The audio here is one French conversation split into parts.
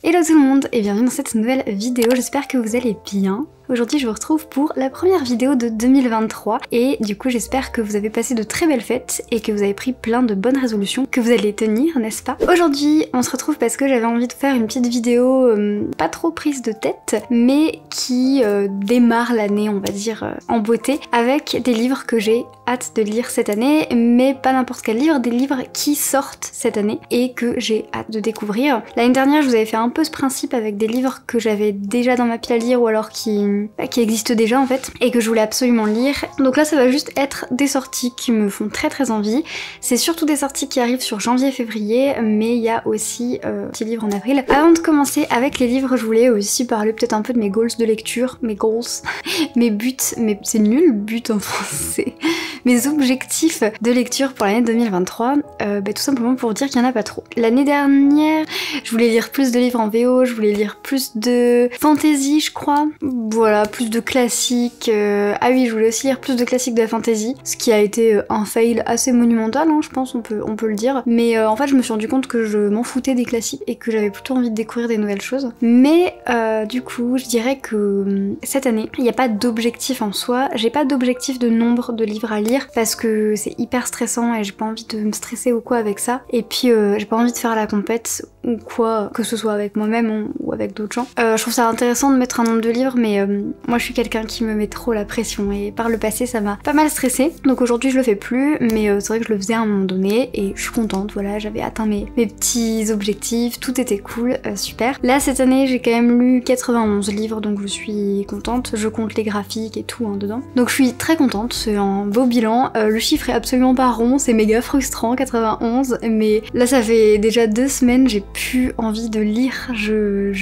Hello tout le monde et bienvenue dans cette nouvelle vidéo, j'espère que vous allez bien. Aujourd'hui je vous retrouve pour la première vidéo de 2023 et du coup j'espère que vous avez passé de très belles fêtes et que vous avez pris plein de bonnes résolutions que vous allez tenir, n'est-ce pas? Aujourd'hui on se retrouve parce que j'avais envie de faire une petite vidéo pas trop prise de tête mais qui démarre l'année on va dire en beauté avec des livres que j'ai hâte de lire cette année, mais pas n'importe quel livre, des livres qui sortent cette année et que j'ai hâte de découvrir. L'année dernière je vous avais fait un peu ce principe avec des livres que j'avais déjà dans ma pile à lire ou alors qui existent déjà en fait et que je voulais absolument lire. Donc là ça va juste être des sorties qui me font très envie. C'est surtout des sorties qui arrivent sur janvier-février, mais il y a aussi petits livres en avril. Avant de commencer avec les livres, je voulais aussi parler peut-être un peu de mes goals de lecture, mes goals, mes buts, mais c'est nul but en français. Mes objectifs de lecture pour l'année 2023, tout simplement pour dire qu'il n'y en a pas trop. L'année dernière, je voulais lire plus de livres en VO, je voulais lire plus de fantasy je crois, voilà, plus de classiques, ah oui je voulais aussi lire plus de classiques de la fantasy, ce qui a été un fail assez monumental hein, je pense on peut le dire, mais en fait je me suis rendu compte que je m'en foutais des classiques et que j'avais plutôt envie de découvrir des nouvelles choses. Mais du coup je dirais que cette année, il n'y a pas d'objectif en soi, j'ai pas d'objectif de nombre de livres à lire parce que c'est hyper stressant et j'ai pas envie de me stresser ou quoi avec ça, et puis j'ai pas envie de faire la compète ou quoi, que ce soit avec moi-même ou avec d'autres gens. Je trouve ça intéressant de mettre un nombre de livres, mais moi je suis quelqu'un qui me met trop la pression et par le passé ça m'a pas mal stressée, donc aujourd'hui je le fais plus, mais c'est vrai que je le faisais à un moment donné et je suis contente, voilà, j'avais atteint mes petits objectifs, tout était cool, super. Là cette année j'ai quand même lu 91 livres, donc je suis contente, je compte les graphiques et tout hein, dedans, donc je suis très contente, c'est un beau bilan. Le chiffre est absolument pas rond, c'est méga frustrant 91, mais là ça fait déjà 2 semaines, j'ai plus envie de lire, je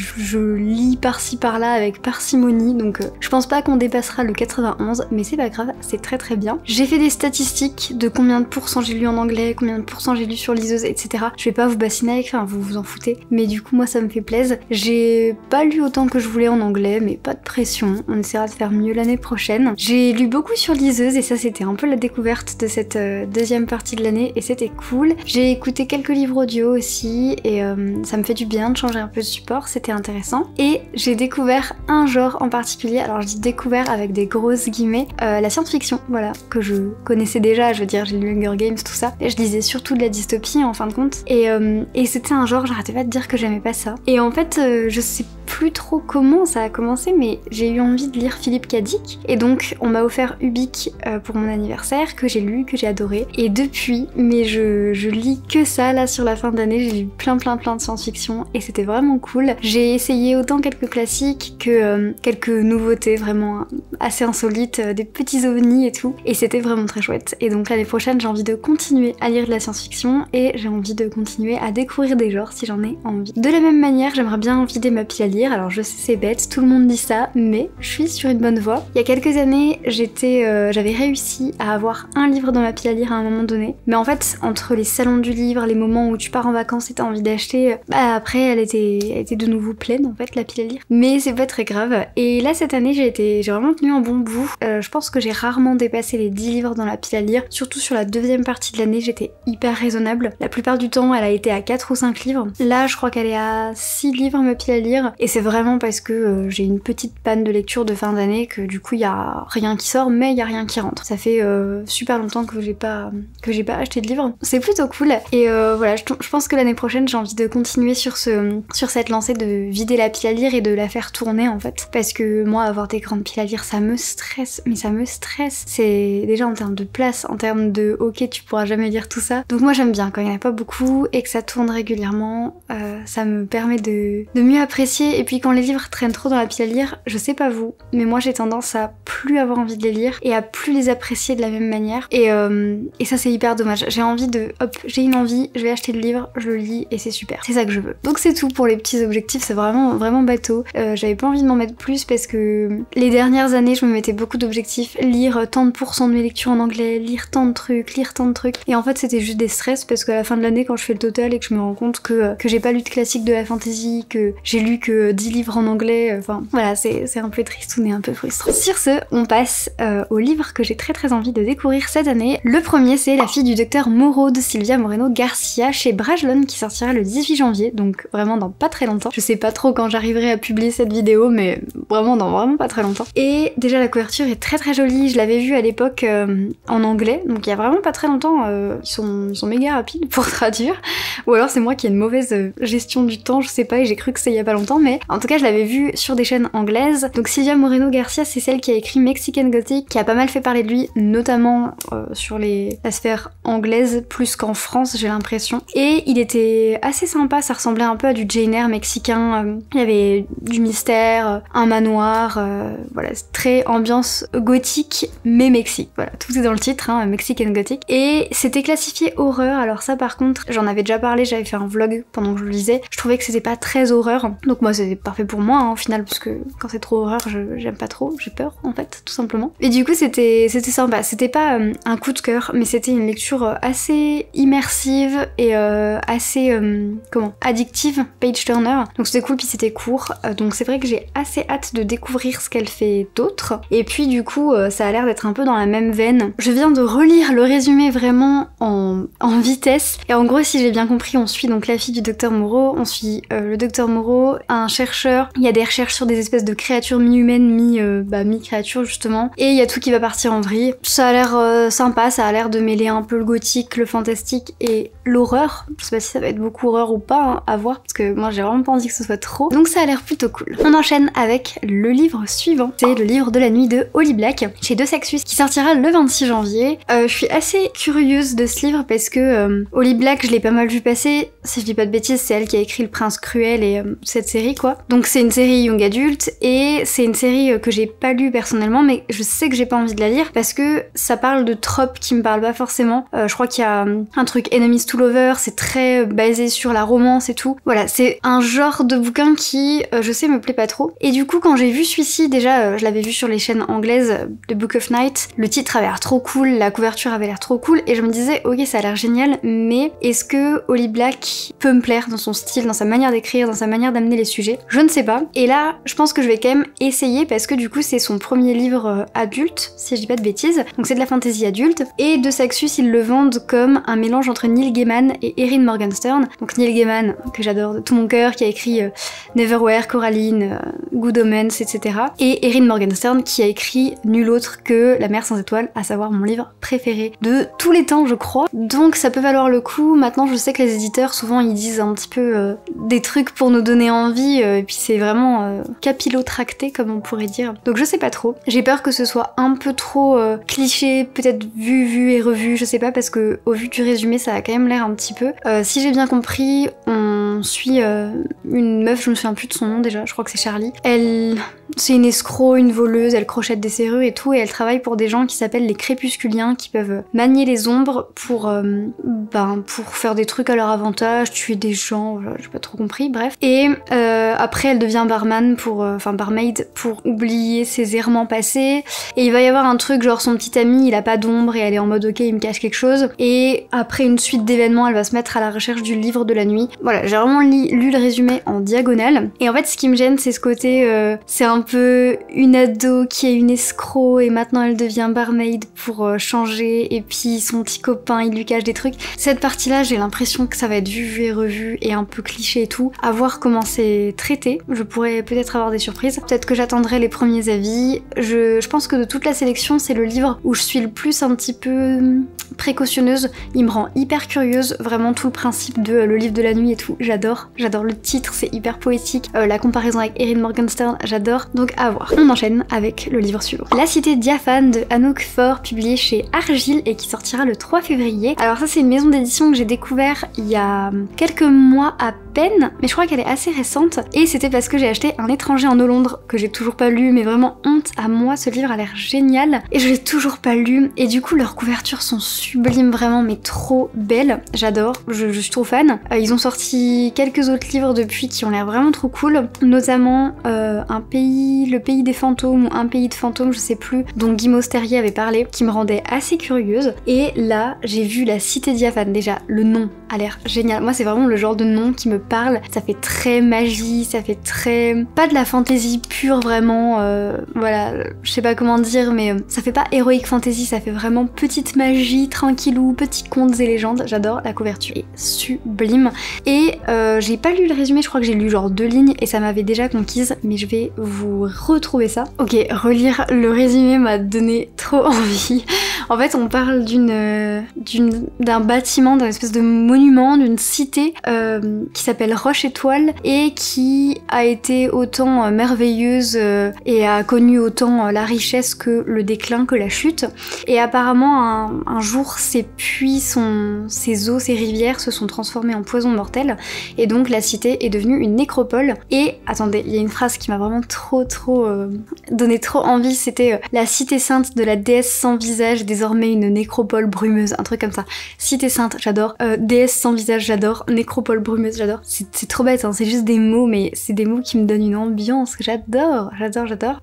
lis par-ci par-là avec parcimonie, donc je pense pas qu'on dépassera le 91, mais c'est pas grave, c'est très bien. J'ai fait des statistiques de combien de pourcents j'ai lu en anglais, combien de pourcents j'ai lu sur liseuse, etc. Je vais pas vous bassiner avec, enfin vous vous en foutez, mais du coup moi ça me fait plaisir. J'ai pas lu autant que je voulais en anglais, mais pas de pression, on essaiera de faire mieux l'année prochaine. J'ai lu beaucoup sur liseuse et ça c'était un peu la découverte de cette deuxième partie de l'année et c'était cool. J'ai écouté quelques livres audio aussi et ça me fait du bien de changer un peu de support, c'était intéressant. Et j'ai découvert un genre en particulier, alors je dis découvert avec des grosses guillemets, la science-fiction, voilà, que je connaissais déjà, je veux dire j'ai lu Hunger Games, tout ça, et je lisais surtout de la dystopie en fin de compte, et c'était un genre, j'arrêtais pas de dire que j'aimais pas ça. Et en fait, je sais plus trop comment ça a commencé, mais j'ai eu envie de lire Philippe K. Dick, et donc on m'a offert Ubik pour mon anniversaire, que j'ai lu, que j'ai adoré, et depuis, mais je lis que ça, là sur la fin d'année, j'ai lu plein de science-fiction, et c'était vraiment cool. J'ai essayé autant quelques classiques que quelques nouveautés vraiment assez insolites, des petits ovnis et tout, et c'était vraiment très chouette. Et donc l'année prochaine j'ai envie de continuer à lire de la science-fiction et j'ai envie de continuer à découvrir des genres si j'en ai envie. De la même manière j'aimerais bien vider ma pile à lire, alors je sais c'est bête, tout le monde dit ça, mais je suis sur une bonne voie. Il y a quelques années j'avais réussi à avoir un livre dans ma pile à lire à un moment donné, mais en fait entre les salons du livre, les moments où tu pars en vacances et t'as envie d'acheter, après elle était de nouveau pleine en fait la pile à lire, mais c'est pas très grave. Et là cette année j'ai vraiment tenu un bon bout, je pense que j'ai rarement dépassé les 10 livres dans la pile à lire, surtout sur la deuxième partie de l'année j'étais hyper raisonnable, la plupart du temps elle a été à 4 ou 5 livres, là je crois qu'elle est à 6 livres ma pile à lire, et c'est vraiment parce que j'ai une petpetite panne de lecture de fin d'année que du coup il y a rien qui sort mais il y a rien qui rentre. Ça fait super longtemps que j'ai pas acheté de livres, c'est plutôt cool, et voilà, je pense que l'année prochaine j'ai envie de continuer sur cette lancée de vider la pile à lire et de la faire tourner en fait, parce que moi avoir des grandes piles à lire ça me stresse, mais ça me stresse, c'est déjà en termes de place, en termes de ok tu pourras jamais lire tout ça, donc moi j'aime bien quand il n'y en a pas beaucoup et que ça tourne régulièrement, ça me permet de mieux apprécier. Et puis quand les livres traînent trop dans la pile à lire, je sais pas vous, mais moi j'ai tendance à plus avoir envie de les lire et à plus les apprécier de la même manière, et ça c'est hyper dommage. J'ai envie de, hop, j'ai une envie, je vais acheter le livre, je le lis et c'est super, c'est ça que je veux. Donc c'est tout pour les petits objectifs, c'est vraiment bateau, j'avais pas envie de m'en mettre plus parce que les dernières années je me mettais beaucoup d'objectifs, lire tant de pourcents de mes lectures en anglais, lire tant de trucs, et en fait c'était juste des stress parce qu'à la fin de l'année quand je fais le total et que je me rends compte que j'ai pas lu de classique de la fantasy, que j'ai lu que 10 livres en anglais, enfin voilà, c'est un peu tristoun et un peu frustrant. Sur ce, on passe aux livres que j'ai très envie de découvrir cette année. Le premier, c'est La fille du docteur Moreau de Silvia Moreno Garcia chez Brajlon qui sortira le 18 janvier, donc vraiment dans pas très longtemps. Je sais pas trop quand j'arriverai à publier cette vidéo, mais vraiment dans vraiment pas très longtemps. Et déjà la couverture est très jolie, je l'avais vue à l'époque en anglais, donc il y a vraiment pas très longtemps, ils sont méga rapides pour traduire, ou alors c'est moi qui ai une mauvaise gestion du temps, je sais pas, et j'ai cru que c'était il y a pas longtemps, mais en tout cas je l'avais vue sur des chaînes anglaises. Donc Silvia Moreno Garcia, c'est celle qui a écrit Mexican Gothic, qui a pas mal fait parler de lui, notamment sur la sphère anglaise, plus qu'en France j'ai l'impression. Et il était assez sympa, ça ressemblait un peu à du Jane Eyre mexicain, il y avait du mystère, un manoir, voilà, très ambiance gothique mais Mexique, voilà, tout est dans le titre, hein, Mexican Gothic. Et c'était classifié horreur, alors ça par contre, j'en avais déjà parlé, j'avais fait un vlog pendant que je le lisais, je trouvais que c'était pas très horreur, donc moi c'était parfait pour moi hein, au final, parce que quand c'est trop horreur, j'aime pas trop, j'ai peur en fait, tout simplement. Et du coup c'était sympa, c'était pas un coup de cœur, mais c'était une lecture assez immersive et assez, addictive, page turner, donc c'était cool, puis c'était court, donc c'est vrai que j'ai assez hâte de découvrir ce qu'elle fait d'autre. Et puis du coup ça a l'air d'être un peu dans la même veine. Je viens de relire le résumé vraiment en vitesse, et en gros si j'ai bien compris, on suit donc la fille du docteur Moreau, on suit le docteur Moreau, un chercheur, il y a des recherches sur des espèces de créatures mi-humaines, mi-créatures justement, et il y a tout qui va partir en vrille. Ça a l'air sympa, ça a l'air de mêler un peu le gothique, le fantastique et l'horreur. Je sais pas si ça va être beaucoup horreur ou pas, hein, à voir, parce que moi j'ai vraiment pas envie que ce soit trop, donc ça a l'air plutôt cool. On enchaîne avec le livre suivant, c'est le livre de la nuit de Holly Black, chez De Saxus, qui sortira le 26 janvier. Je suis assez curieuse de ce livre parce que Holly Black, je l'ai pas mal vu passer, si je dis pas de bêtises, c'est elle qui a écrit Le Prince Cruel et cette série quoi. Donc c'est une série young adulte, et c'est une série que j'ai pas lue personnellement, mais je sais que j'ai pas envie de la lire parce que ça parle de tropes qui me parlent pas forcément. Je crois qu'il y a un truc Enemies to Lovers, c'est très basé sur la romance et tout. Voilà, c'est un genre de bouquin qui, je sais, me plaît pas trop. Et du coup, quand j'ai vu celui-ci, déjà, je l'avais vu sur les chaînes anglaises, The Book of Night, le titre avait l'air trop cool, la couverture avait l'air trop cool, et je me disais, ok, ça a l'air génial, mais est-ce que Holly Black peut me plaire dans son style, dans sa manière d'écrire, dans sa manière d'amener les sujets? Je ne sais pas. Et là, je pense que je vais quand même essayer, parce que du coup, c'est son premier livre adulte, si je dis pas de bêtises, donc c'est de la fantasy adulte, et De Saxus, ils le vendent comme un mélange entre Neil Gaiman et Erin Morgenstern. Donc Neil Gaiman, que j'adore de tout mon cœur, qui a écrit Neverwhere, Coraline, Good Omens, etc. Et Erin Morgenstern, qui a écrit nul autre que La mer sans étoiles, à savoir mon livre préféré de tous les temps, je crois. Donc ça peut valoir le coup. Maintenant, je sais que les éditeurs, souvent, ils disent un petit peu des trucs pour nous donner envie, et puis c'est vraiment capillotracté, comme on pourrait dire. Donc je sais pas trop. J'ai peur que ce soit un peu trop cliché, peut-être vu et revu, je sais pas, parce que au vu du résumé, ça a quand même l'air un petit peu. Si j'ai bien compris, on suit une meuf, je me souviens plus de son nom déjà, je crois que c'est Charlie. C'est une escroc, une voleuse, elle crochette des serrures et tout, et elle travaille pour des gens qui s'appellent les crépusculiens, qui peuvent manier les ombres pour faire des trucs à leur avantage, tuer des gens, voilà, j'ai pas trop compris, bref. Et après elle devient barmaid pour oublier ses errements passés, et il va y avoir un truc genre son petit ami, il a pas d'ombre et elle est en mode ok, il me cache quelque chose, et après une suite d'événements, elle va se mettre à la recherche du livre de la nuit. Voilà, j'ai vraiment lu le résumé en diagonale, et en fait ce qui me gêne, c'est ce côté, c'est un peu une ado qui est une escroc et maintenant elle devient barmaid pour changer, et puis son petit copain il lui cache des trucs. Cette partie là, j'ai l'impression que ça va être vu et revu et un peu cliché et tout, à voir comment c'est traité. Je pourrais peut-être avoir des surprises, peut-être que j'attendrai les premiers avis. Je pense que de toute la sélection, c'est le livre où je suis le plus un petit peu précautionneuse, il me rend hyper curieuse, vraiment tout le principe de le livre de la nuit et tout, j'adore le titre, c'est hyper poétique, la comparaison avec Erin Morgenstern, j'adore, donc à voir. On enchaîne avec le livre suivant. La cité diaphane de Anouk Faure, publié chez Argile et qui sortira le 3 février. Alors ça c'est une maison d'édition que j'ai découvert il y a quelques mois à peine, mais je crois qu'elle est assez récente, et c'était parce que j'ai acheté Un étranger en Hollande, que j'ai toujours pas lu, mais vraiment honte à moi, ce livre a l'air génial, et je l'ai toujours pas lu, et du coup leurs couvertures sont sublimes vraiment, mais trop belles, j'adore, je suis trop fan. Ils ont sorti quelques autres livres depuis qui ont l'air vraiment trop cool, notamment Le pays des fantômes ou Un pays de fantômes, je sais plus, dont Guy Mosterrier avait parlé, qui me rendait assez curieuse, et là j'ai vu La cité diaphane, déjà le nom a l'air génial. Moi c'est vraiment le genre de nom qui me parle, ça fait très magie, ça fait très... pas de la fantasy pure vraiment, voilà, je sais pas comment dire, mais ça fait pas heroic fantasy, ça fait vraiment petite magie, tranquillou, petits contes et légendes. J'adore, la couverture est sublime. Et j'ai pas lu le résumé, je crois que j'ai lu genre 2 lignes et ça m'avait déjà conquise, mais je vais vous retrouver ça. Ok, relire le résumé m'a donné trop envie. En fait on parle d'un bâtiment, d'un espèce de monument, d'une cité qui s'appelle Roche Étoile et qui a été autant merveilleuse et a connu autant la richesse que le déclin, que la chute. Et apparemment un jour ces puits, ses eaux, ses rivières se sont transformées en poison mortel et donc la cité est devenue une nécropole. Et attendez, il y a une phrase qui m'a vraiment donné trop envie, c'était la cité sainte de la déesse sans visage, désormais une nécropole brumeuse, un truc comme ça. Cité sainte, j'adore. Déesse sans visage, j'adore. Nécropole brumeuse, j'adore. C'est trop bête, hein, c'est juste des mots, mais c'est des mots qui me donnent une ambiance que j'adore.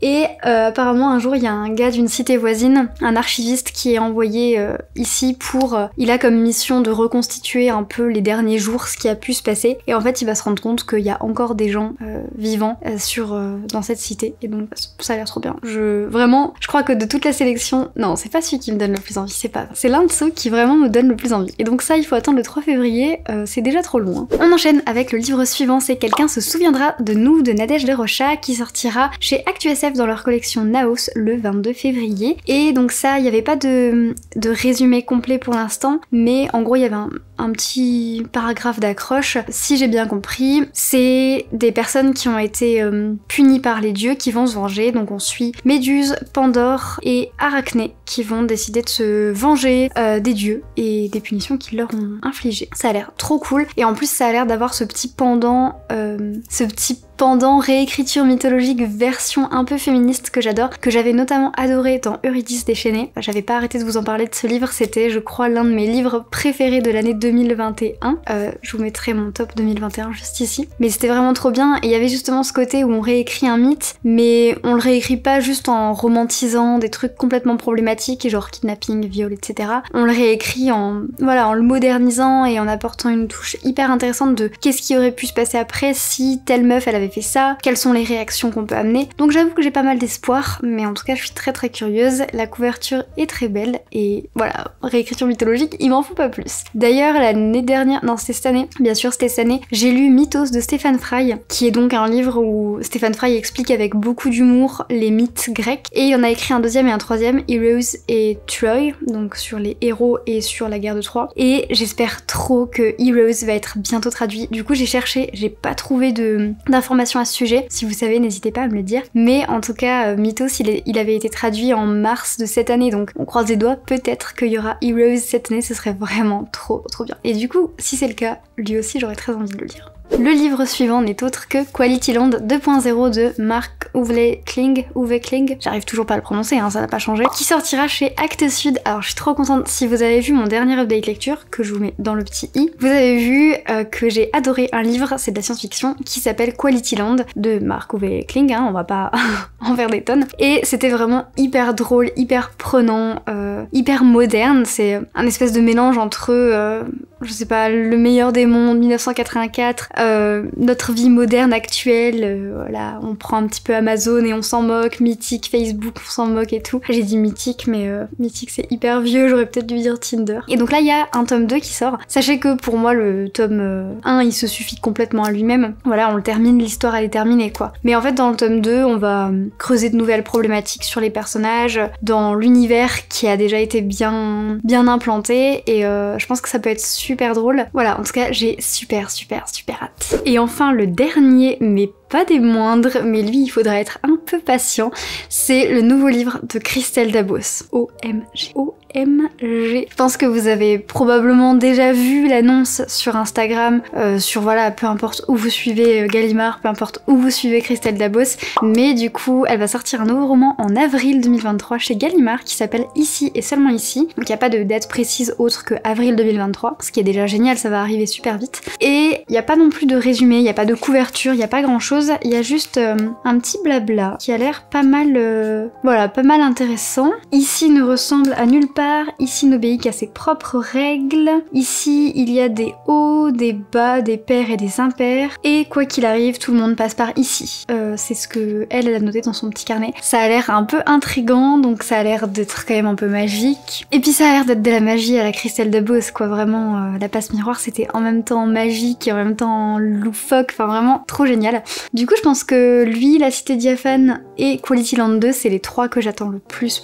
Et apparemment un jour il y a un gars d'une cité voisine, un archiviste qui est envoyé ici pour... il a comme mission de reconstituer un peu les derniers jours, ce qui a pu se passer. Et en fait il va se rendre compte qu'il y a encore des gens vivants dans cette cité. Et donc ça a l'air trop bien. Vraiment, je crois que de toute la sélection... Non, c'est pas celui qui me donne le plus envie, c'est l'un de ceux qui vraiment me donne le plus envie. Et donc ça, il faut attendre le 3 février, c'est déjà trop loin. On enchaîne avec le livre suivant, c'est Quelqu'un se souviendra de nous de Nadège Desrochas qui sortira chez ActuSF dans leur collection Naos le 22 février. Et donc ça, il n'y avait pas de résumé complet pour l'instant, mais en gros il y avait un petit paragraphe d'accroche. Si j'ai bien compris, c'est des personnes qui ont été punies par les dieux qui vont se venger. Donc on suit Méduse, Pandore et Arachné qui vont décider de se venger des dieux et des punitions qu'ils leur ont infligées. Ça a l'air trop cool et en plus ça a l'air d'avoir ce petit pendant réécriture mythologique version un peu féministe que j'adore, que j'avais notamment adoré dans Eurydice déchaînée. J'avais pas arrêté de vous en parler de ce livre, c'était je crois l'un de mes livres préférés de l'année 2021. Je vous mettrai mon top 2021 juste ici. Mais c'était vraiment trop bien et il y avait justement ce côté où on réécrit un mythe, mais on le réécrit pas juste en romantisant des trucs complètement problématiques, genre kidnapping, viol, etc. On le réécrit en le modernisant et en apportant une touche hyper intéressante de qu'est-ce qui aurait pu se passer après si telle meuf elle avait fait ça, quelles sont les réactions qu'on peut amener. Donc j'avoue que j'ai pas mal d'espoir, mais en tout cas je suis très très curieuse. La couverture est très belle et voilà, réécriture mythologique, il m'en faut pas plus. D'ailleurs l'année dernière, non c'était cette année, bien sûr c'était cette année, j'ai lu Mythos de Stéphane Fry, qui est donc un livre où Stéphane Fry explique avec beaucoup d'humour les mythes grecs, et il en a écrit un deuxième et un troisième, Heroes et Troy, donc sur les héros et sur la guerre de Troie, et j'espère trop que Heroes va être bientôt traduit. Du coup j'ai cherché, j'ai pas trouvé d'informations à ce sujet, si vous savez n'hésitez pas à me le dire, mais en tout cas Mythos il avait été traduit en mars de cette année, donc on croise les doigts, peut-être qu'il y aura Heroes cette année, ce serait vraiment trop bien. Et du coup si c'est le cas, lui aussi j'aurais très envie de le lire. Le livre suivant n'est autre que Quality Land 2.0 de Mark Uwe Kling, j'arrive toujours pas à le prononcer, hein, ça n'a pas changé, qui sortira chez Actes Sud. Alors je suis trop contente, si vous avez vu mon dernier update lecture, que je vous mets dans le petit i, vous avez vu que j'ai adoré un livre, c'est de la science-fiction, qui s'appelle Quality Land de Mark Uwe Kling, hein, on va pas en faire des tonnes, et c'était vraiment hyper drôle, hyper prenant, hyper moderne, c'est un espèce de mélange entre, je sais pas, le meilleur des mondes, 1984, notre vie moderne actuelle, voilà, on prend un petit peu Amazon et on s'en moque, Mythique, Facebook, on s'en moque et tout. J'ai dit Mythique, mais Mythique c'est hyper vieux, j'aurais peut-être dû dire Tinder. Et donc là il y a un tome 2 qui sort. Sachez que pour moi le tome 1 il se suffit complètement à lui-même. Voilà, on le termine, l'histoire elle est terminée quoi. Mais en fait dans le tome 2 on va creuser de nouvelles problématiques sur les personnages, dans l'univers qui a déjà été bien implanté, et je pense que ça peut être super drôle. Voilà, en tout cas j'ai super hâte. Et enfin le dernier, mais pas des moindres, mais lui il faudra être un peu patient, c'est le nouveau livre de Christelle Dabos. OMG. Je pense que vous avez probablement déjà vu l'annonce sur Instagram, sur voilà, peu importe où vous suivez Gallimard, peu importe où vous suivez Christelle Dabos, mais du coup elle va sortir un nouveau roman en avril 2023 chez Gallimard qui s'appelle Ici et seulement ici, donc il n'y a pas de date précise autre que avril 2023, ce qui est déjà génial, ça va arriver super vite, et il n'y a pas non plus de résumé, il n'y a pas de couverture, il n'y a pas grand chose, chose, il y a juste un petit blabla qui a l'air pas mal, voilà, pas mal intéressant. Ici ne ressemble à nulle part, ici n'obéit qu'à ses propres règles. Ici il y a des hauts, des bas, des pairs et des impairs. Et quoi qu'il arrive, tout le monde passe par ici. C'est ce que elle a noté dans son petit carnet. Ça a l'air un peu intriguant, donc ça a l'air d'être quand même un peu magique. Et puis ça a l'air d'être de la magie à la Christelle de Beauce, quoi. Vraiment, la passe miroir c'était en même temps magique et en même temps loufoque, enfin vraiment trop génial. Du coup je pense que lui, La Cité Diaphane et Quality Land 2, c'est les 3 que j'attends le plus.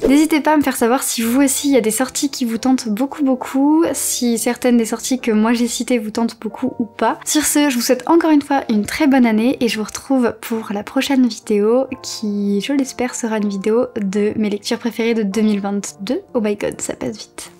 N'hésitez pas à me faire savoir si vous aussi il y a des sorties qui vous tentent beaucoup, si certaines des sorties que moi j'ai citées vous tentent beaucoup ou pas. Sur ce, je vous souhaite encore une fois une très bonne année et je vous retrouve pour la prochaine vidéo qui, je l'espère, sera une vidéo de mes lectures préférées de 2022. Oh my god, ça passe vite.